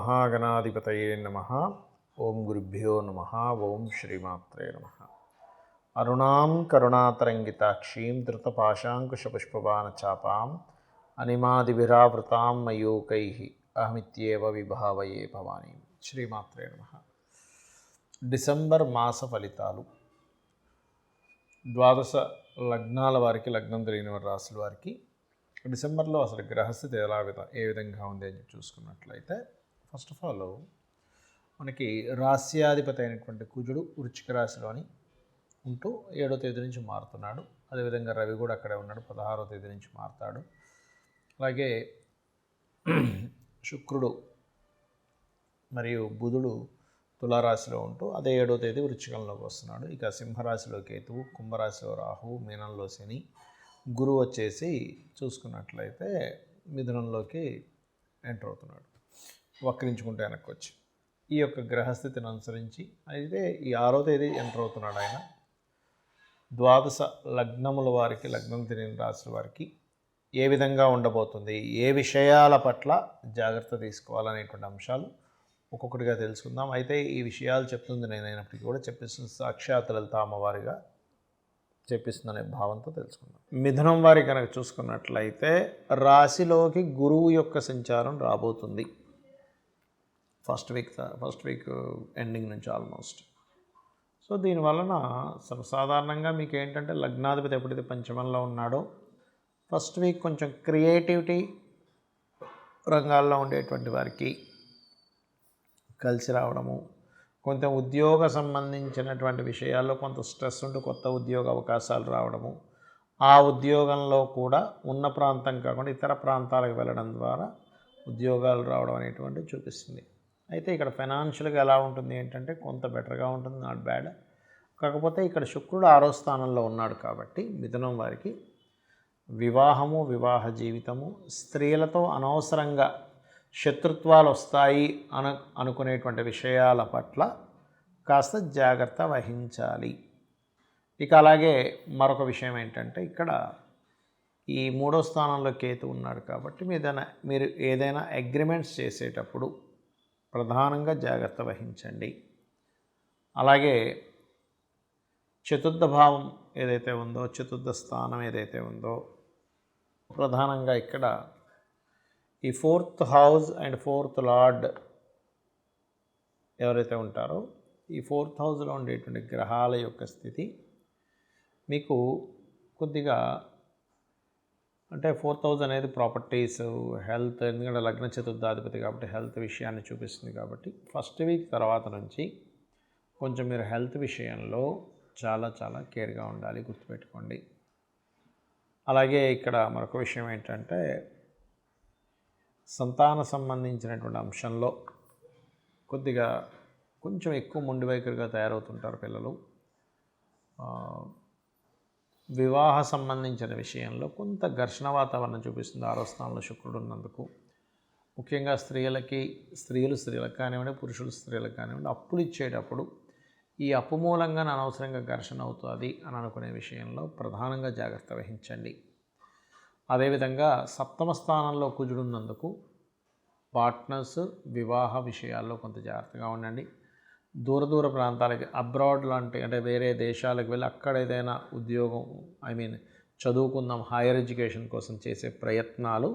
శ్రీమహాగణాధిపతయే నమః. ఓం గురుభ్యో నమః. ఓం శ్రీమాత్రే నమః. అరుణాం కరుణాతరంగితాక్షీం ధృతపాశాంకుశపుష్పబాణచాపాం అనిమాదిభిరావృతాం మయూకైః అహమిత్యేవ విభావయే భవానీ. శ్రీమాత్రే నమః. డిసెంబర్ మాస ఫలితాలు. ద్వాదశ లగ్నాల వారికి, లగ్నం తెలియని రాశుల వారికి డిసెంబర్లో అసలు గ్రహస్థితి ఏ విధంగా ఉంది అని చూసుకున్నట్లయితే, ఫస్ట్ ఆఫ్ ఆల్ మనకి రాస్యాధిపతి అయినటువంటి కుజుడు వృశ్చిక రాశిలోని ఉంటూ 7వ తేదీ నుంచి మారుతున్నాడు. అదేవిధంగా రవి కూడా అక్కడే ఉన్నాడు, 16వ తేదీ నుంచి మారుతాడు. అలాగే శుక్రుడు మరియు బుధుడు తులారాశిలో ఉంటూ అదే 7వ తేదీ వృశ్చికంలోకి వస్తున్నాడు. ఇక సింహరాశిలో కేతువు, కుంభరాశిలో రాహువు, మీనంలో శని, గురువు వచ్చేసి చూసుకున్నట్లయితే మిథునంలోకి ఎంటర్ అవుతున్నాడు, వక్రించుకుంటే వెనక్కి వచ్చి. ఈ యొక్క గ్రహస్థితిని అనుసరించి అయితే ఈ 6వ తేదీ ఎంటర్ అవుతున్నాడు ఆయన. ద్వాదశ లగ్నముల వారికి, లగ్నం తెలియని రాశుల వారికి ఏ విధంగా ఉండబోతుంది, ఏ విషయాల పట్ల జాగ్రత్త తీసుకోవాలనేటువంటి అంశాలు ఒక్కొక్కటిగా తెలుసుకుందాం. అయితే ఈ విషయాలు చెప్తుంది నేనైనప్పటికీ కూడా చెప్పిస్తుంది సాక్షాత్ లలిత అమ్మవారిగా చెప్పిస్తుందనే భావంతో తెలుసుకుందాం. మిథునం వారి కనుక చూసుకున్నట్లయితే రాశిలోకి గురువు యొక్క సంచారం రాబోతుంది ఫస్ట్ వీక్ ఎండింగ్ నుంచి ఆల్మోస్ట్. సో దీనివలన సర్వసాధారణంగా మీకు ఏంటంటే లగ్నాధిపతి ఎప్పుడైతే పంచమంలో ఉన్నాడో ఫస్ట్ వీక్ కొంచెం క్రియేటివిటీ రంగాల్లో ఉండేటువంటి వారికి కలిసి రావడము, కొంత ఉద్యోగ సంబంధించినటువంటి విషయాల్లో కొంత స్ట్రెస్ ఉంటూ కొత్త ఉద్యోగ అవకాశాలు రావడము, ఆ ఉద్యోగంలో కూడా ఉన్న ప్రాంతం కాకుండా ఇతర ప్రాంతాలకు వెళ్ళడం ద్వారా ఉద్యోగాలు రావడం అనేటువంటి చూపిస్తుంది. అయితే ఇక్కడ ఫైనాన్షియల్గా ఎలా ఉంటుంది ఏంటంటే కొంత బెటర్గా ఉంటుంది, నాట్ బ్యాడ్. కాకపోతే ఇక్కడ శుక్రుడు 6వ స్థానంలో ఉన్నాడు కాబట్టి మిథునం వారికి వివాహము, వివాహ జీవితము, స్త్రీలతో అనవసరంగా శత్రుత్వాలు వస్తాయి అనుకునేటువంటి విషయాల పట్ల కాస్త జాగ్రత్త వహించాలి. ఇక అలాగే మరొక విషయం ఏంటంటే ఇక్కడ ఈ 3వ స్థానంలో కేతు ఉన్నాడు కాబట్టి మీరు ఏదైనా అగ్రిమెంట్స్ చేసేటప్పుడు ప్రధానంగా జాగ్రత్త వహించండి. అలాగే చతుర్థ భావం ఏదైతే ఉందో, చతుర్థ స్థానం ఏదైతే ఉందో, ప్రధానంగా ఇక్కడ ఈ 4th house and 4th lord ఎవరైతే ఉంటారో ఈ 4th హౌస్లో ఉండేటువంటి గ్రహాల యొక్క స్థితి మీకు కొద్దిగా అంటే 4th హౌస్ అనేది ప్రాపర్టీస్, హెల్త్, ఎందుకంటే లగ్న చతుర్థాధిపతి కాబట్టి హెల్త్ విషయాన్ని చూపిస్తుంది. కాబట్టి ఫస్ట్ వీక్ తర్వాత నుంచి కొంచెం మీరు హెల్త్ విషయంలో చాలా చాలా కేర్గా ఉండాలి, గుర్తుపెట్టుకోండి. అలాగే ఇక్కడ మరొక విషయం ఏంటంటే సంతాన సంబంధించినటువంటి అంశంలో కొంచెం ఎక్కువ మొండి వైఖరిగా తయారవుతుంటారు పిల్లలు. వివాహ సంబంధించిన విషయంలో కొంత ఘర్షణ వాతావరణం చూపిస్తుంది 6వ స్థానంలో శుక్రుడు ఉన్నందుకు. ముఖ్యంగా స్త్రీలకు కానివ్వండి, పురుషులు స్త్రీలకు కానివ్వండి, అప్పులు ఇచ్చేటప్పుడు ఈ అప్పు మూలంగా అనవసరంగా ఘర్షణ అవుతుంది అని అనుకునే విషయంలో ప్రధానంగా జాగ్రత్త వహించండి. అదేవిధంగా 7వ స్థానంలో కుజుడు ఉన్నందుకు పార్ట్నర్స్, వివాహ విషయాల్లో కొంత జాగ్రత్తగా ఉండండి. దూర ప్రాంతాలకి, అబ్రాడ్ లాంటి అంటే వేరే దేశాలకు వెళ్ళి అక్కడ ఏదైనా ఉద్యోగం చదువుకుందాం, హైయర్ ఎడ్యుకేషన్ కోసం చేసే ప్రయత్నాలు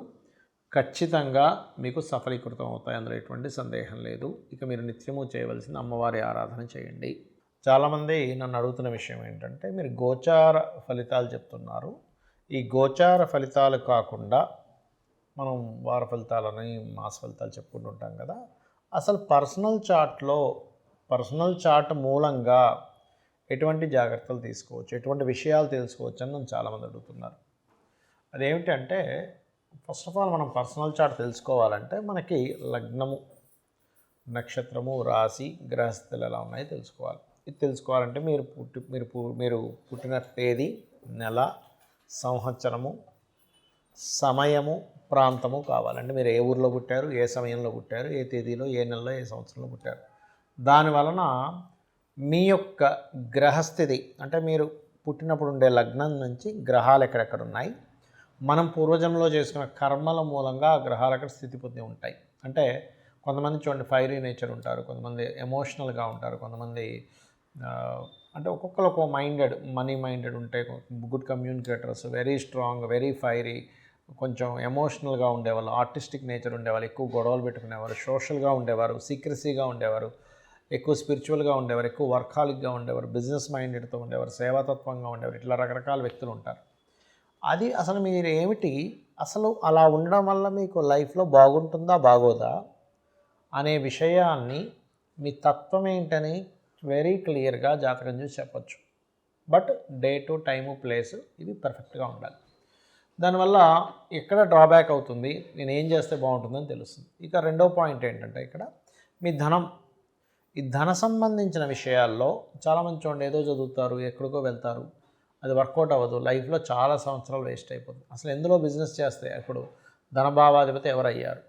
ఖచ్చితంగా మీకు సఫలీకృతం అవుతాయి, అందులో ఎటువంటి సందేహం లేదు. ఇక మీరు నిత్యము చేయవలసిన అమ్మవారి ఆరాధన చేయండి. చాలామంది నన్ను అడుగుతున్న విషయం ఏంటంటే మీరు గోచార ఫలితాలు చెప్తున్నారు, ఈ గోచార ఫలితాలు కాకుండా మనం వార ఫలితాలని, మాస ఫలితాలు చెప్పుకుంటుంటాం కదా, అసలు పర్సనల్ చార్ట్ మూలంగా ఎటువంటి జాగ్రత్తలు తీసుకోవచ్చు, ఎటువంటి విషయాలు తెలుసుకోవచ్చు అని నన్ను చాలామంది అడుగుతున్నారు. అదేమిటంటే ఫస్ట్ ఆఫ్ ఆల్ మనం పర్సనల్ చార్ట్ తెలుసుకోవాలంటే మనకి లగ్నము, నక్షత్రము, రాశి, గ్రహస్థితులు ఎలా ఉన్నాయో తెలుసుకోవాలి. ఇది తెలుసుకోవాలంటే మీరు పుట్టిన తేదీ, నెల, సంవత్సరము, సమయము, ప్రాంతము కావాలంటే మీరు ఏ ఊరిలో పుట్టారు, ఏ సమయంలో పుట్టారు, ఏ తేదీలో, ఏ నెలలో, ఏ సంవత్సరంలో పుట్టారు. దానివలన మీ యొక్క గ్రహస్థితి అంటే మీరు పుట్టినప్పుడు ఉండే లగ్నం నుంచి గ్రహాలు ఎక్కడెక్కడ ఉన్నాయి, మనం పూర్వజంలో చేసుకున్న కర్మల మూలంగా ఆ గ్రహాలు అక్కడ స్థితి పొంది ఉంటాయి. అంటే కొంతమంది చూడండి ఫైరీ నేచర్ ఉంటారు, కొంతమంది ఎమోషనల్గా ఉంటారు, కొంతమంది అంటే ఒక్కొక్కరు ఒక్కో మైండెడ్, మనీ మైండెడ్ ఉంటే good communicators, very strong, very fiery, కొంచెం ఎమోషనల్గా ఉండేవాళ్ళు, ఆర్టిస్టిక్ నేచర్ ఉండేవాళ్ళు, ఎక్కువ గొడవలు పెట్టుకునేవారు, సోషల్గా ఉండేవారు, సీక్రసీగా ఉండేవారు, ఎక్కువ స్పిరిచువల్గా ఉండేవారు, ఎక్కువ వర్కాలిక్గా ఉండేవారు, బిజినెస్ మైండెడ్తో ఉండేవారు, సేవాతత్వంగా ఉండేవారు, ఇట్లా రకరకాల వ్యక్తులు ఉంటారు. అది అసలు మీరు ఏమిటి, అసలు అలా ఉండడం వల్ల మీకు లైఫ్లో బాగుంటుందా బాగోదా అనే విషయాన్ని మీ తత్వం ఏంటని వెరీ క్లియర్గా జాతకం చూసి చెప్పచ్చు. బట్ డేటు, టైము, ప్లేసు ఇవి పర్ఫెక్ట్గా ఉండాలి. దానివల్ల ఎక్కడ డ్రాబ్యాక్ అవుతుంది, నేను ఏం చేస్తే బాగుంటుందని తెలుస్తుంది. ఇక రెండో పాయింట్ ఏంటంటే ఇక్కడ మీ ధనం, ఈ ధన సంబంధించిన విషయాల్లో చాలామంది చూడండి ఏదో చదువుతారు, ఎక్కడికో వెళ్తారు, అది వర్కౌట్ అవ్వదు, లైఫ్లో చాలా సంవత్సరాలు వేస్ట్ అయిపోతుంది. అసలు ఎందులో బిజినెస్ చేస్తే ఇప్పుడు ధనభావాధిపతి ఎవరయ్యారు,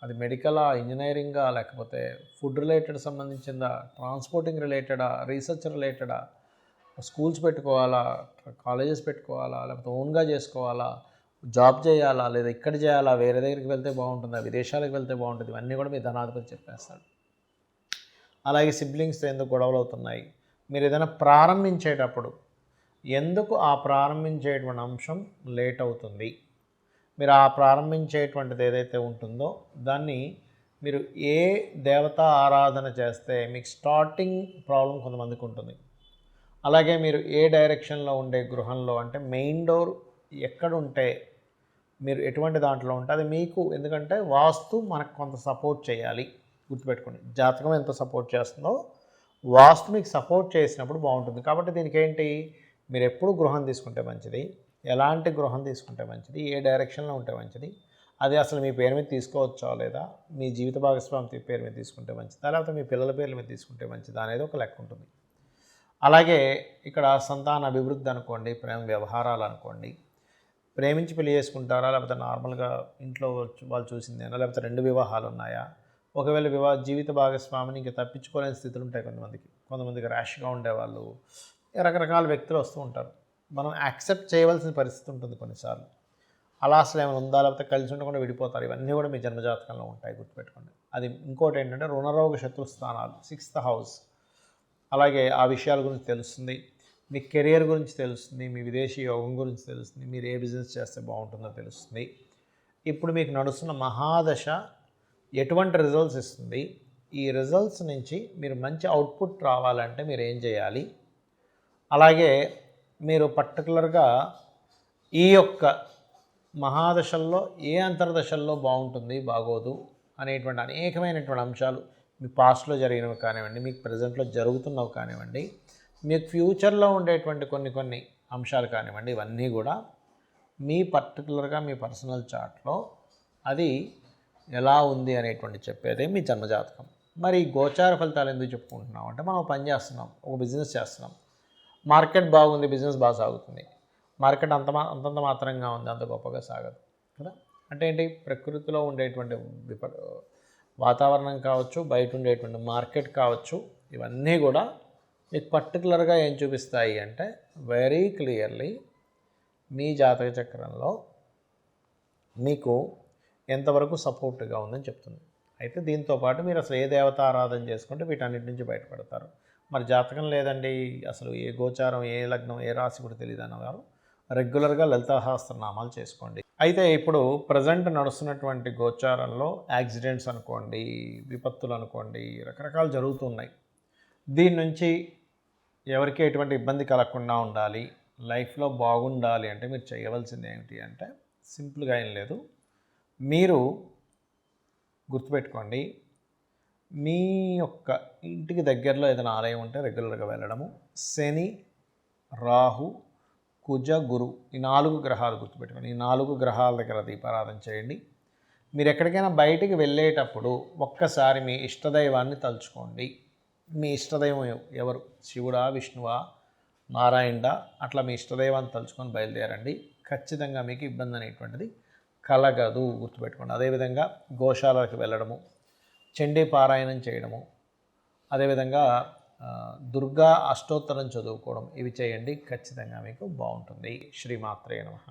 అది మెడికలా, ఇంజనీరింగా, లేకపోతే ఫుడ్ రిలేటెడ్ సంబంధించిందా, ట్రాన్స్పోర్టింగ్ రిలేటెడా, రీసెర్చ్ రిలేటెడా, స్కూల్స్ పెట్టుకోవాలా, కాలేజెస్ పెట్టుకోవాలా, లేకపోతే ఓన్గా చేసుకోవాలా, జాబ్ చేయాలా, లేదా ఇక్కడ చేయాలా, వేరే దగ్గరికి వెళ్తే బాగుంటుందా, విదేశాలకు వెళ్తే బాగుంటుంది, ఇవన్నీ కూడా మీ ధనాధిపతి చెప్పేస్తాడు. అలాగే సిబ్లింగ్స్తో ఎందుకు గొడవలు అవుతున్నాయి, మీరు ఏదైనా ప్రారంభించేటప్పుడు ఎందుకు ఆ ప్రారంభించేటువంటి అంశం లేట్ అవుతుంది, మీరు ఆ ప్రారంభించేటువంటిది ఏదైతే ఉంటుందో దాన్ని మీరు ఏ దేవతా ఆరాధన చేస్తే మీకు స్టార్టింగ్ ప్రాబ్లం కొంతమందికి ఉంటుంది. అలాగే మీరు ఏ డైరెక్షన్లో ఉండే గృహంలో, అంటే మెయిన్ డోర్ ఎక్కడుంటే, మీరు ఎటువంటి దాంట్లో ఉంటే అది మీకు, ఎందుకంటే వాస్తు మనకు కొంత సపోర్ట్ చేయాలి, గుర్తుపెట్టుకోండి. జాతకం ఎంత సపోర్ట్ చేస్తుందో వాస్తు మీకు సపోర్ట్ చేసినప్పుడు బాగుంటుంది. కాబట్టి దీనికి ఏంటి, మీరు ఎప్పుడు గృహం తీసుకుంటే మంచిది, ఎలాంటి గృహం తీసుకుంటే మంచిది, ఏ డైరెక్షన్లో ఉంటే మంచిది, అది అసలు మీ పేరు మీద తీసుకోవచ్చా లేదా, మీ జీవిత భాగస్వామి పేరు మీద తీసుకుంటే మంచిదా, లేకపోతే మీ పిల్లల పేర్ల మీద తీసుకుంటే మంచిదా అనేది ఒక లెక్క ఉంటుంది. అలాగే ఇక్కడ సంతాన అభివృద్ధి అనుకోండి, ప్రేమ వ్యవహారాలు అనుకోండి, ప్రేమించి పెళ్లి చేసుకుంటారా, లేకపోతే నార్మల్గా ఇంట్లో వాళ్ళు చూసిందేనా, లేకపోతే 2 వివాహాలు ఉన్నాయా, ఒకవేళ జీవిత భాగస్వామిని ఇంకా తప్పించుకోలేని స్థితులు ఉంటాయి కొంతమందికి ర్యాష్గా ఉండేవాళ్ళు, రకరకాల వ్యక్తులు వస్తూ ఉంటారు. మనం యాక్సెప్ట్ చేయవలసిన పరిస్థితి ఉంటుంది కొన్నిసార్లు. అలా అసలు ఏమైనా ఉందా, లేకపోతే కలిసి ఉండకుండా విడిపోతారు, ఇవన్నీ కూడా మీ జన్మజాతకంలో ఉంటాయి, గుర్తుపెట్టుకోండి. అది ఇంకోటి ఏంటంటే రుణరోగ శత్రు స్థానాలు, 6th హౌస్, అలాగే ఆ విషయాల గురించి తెలుస్తుంది, మీ కెరియర్ గురించి తెలుస్తుంది, మీ విదేశీ యోగం గురించి తెలుస్తుంది, మీరు ఏ బిజినెస్ చేస్తే బాగుంటుందో తెలుస్తుంది. ఇప్పుడు మీకు నడుస్తున్న మహాదశ ఎటువంటి రిజల్ట్స్ ఇస్తుంది, ఈ రిజల్ట్స్ నుంచి మీరు మంచి అవుట్పుట్ రావాలంటే మీరు ఏం చేయాలి, అలాగే మీరు పర్టికులర్గా ఈ యొక్క మహాదశల్లో ఏ అంతర్దశల్లో బాగుంటుంది బాగోదు అనేటువంటి అనేకమైనటువంటి అంశాలు, మీ పాస్ట్లో జరిగినవి కానివ్వండి, మీకు ప్రజెంట్లో జరుగుతున్నవి కానివ్వండి, మీకు ఫ్యూచర్లో ఉండేటువంటి కొన్ని అంశాలు కానివ్వండి, ఇవన్నీ కూడా మీ పర్టికులర్గా మీ పర్సనల్ చార్ట్లో అది ఎలా ఉంది అనేటువంటి చెప్పేదే మీ జన్మజాతకం. మరి గోచార ఫలితాలు ఎందుకు చెప్పుకుంటున్నాం అంటే, మనం పని చేస్తున్నాం, ఒక బిజినెస్ చేస్తున్నాం, మార్కెట్ బాగుంది, బిజినెస్ బాగా సాగుతుంది, మార్కెట్ అంతంత మాత్రంగా ఉంది, అంత గొప్పగా సాగదు కదా. అంటే ఏంటి, ప్రకృతిలో ఉండేటువంటి వాతావరణం కావచ్చు, బయట ఉండేటువంటి మార్కెట్ కావచ్చు, ఇవన్నీ కూడా మీకు పర్టికులర్గా ఏం చూపిస్తాయి అంటే, వెరీ క్లియర్లీ మీ జాతక చక్రంలో మీకు ఎంతవరకు సపోర్ట్గా ఉందని చెప్తుంది. అయితే దీంతోపాటు మీరు అసలు ఏ దేవత ఆరాధన చేసుకుంటే వీటన్నిటి నుంచి బయటపడతారు. మరి జాతకం లేదండి, అసలు ఏ గోచారం, ఏ లగ్నం, ఏ రాశి కూడా తెలియదు అన్నవారు రెగ్యులర్గా లలితాసహస్రనామాలు చేసుకోండి. అయితే ఇప్పుడు ప్రజెంట్ నడుస్తున్నటువంటి గోచారంలో యాక్సిడెంట్స్ అనుకోండి, విపత్తులు అనుకోండి, రకరకాలు జరుగుతున్నాయి. దీని నుంచి ఎవరికి ఎటువంటి ఇబ్బంది కలగకుండా ఉండాలి, లైఫ్లో బాగుండాలి అంటే మీరు చేయవలసింది ఏమిటి అంటే, సింపుల్గా ఏం లేదు, మీరు గుర్తుపెట్టుకోండి, మీ యొక్క ఇంటికి దగ్గరలో ఏదైనా ఆలయం ఉంటే రెగ్యులర్గా వెళ్ళడము, శని, రాహు, కుజ, గురు, ఈ 4 గ్రహాలు గుర్తుపెట్టుకోండి, ఈ 4 గ్రహాల దగ్గర దీపారాధన చేయండి. మీరు ఎక్కడికైనా బయటికి వెళ్ళేటప్పుడు ఒక్కసారి మీ ఇష్టదైవాన్ని తలుచుకోండి. మీ ఇష్టదైవం ఎవరు, శివుడా, విష్ణువా, నారాయణుడా, అట్లా మీ ఇష్టదైవాన్ని తలుచుకొని బయలుదేరండి. ఖచ్చితంగా మీకు ఇబ్బంది అనేటువంటిది కలగదు, గుర్తుపెట్టుకోండి. అదేవిధంగా గోశాలకు వెళ్ళడము, చండీ పారాయణం చేయడము, అదేవిధంగా దుర్గా అష్టోత్తరం చదువుకోవడం, ఇవి చేయండి, ఖచ్చితంగా మీకు బాగుంటుంది. శ్రీమాత్రే నమః.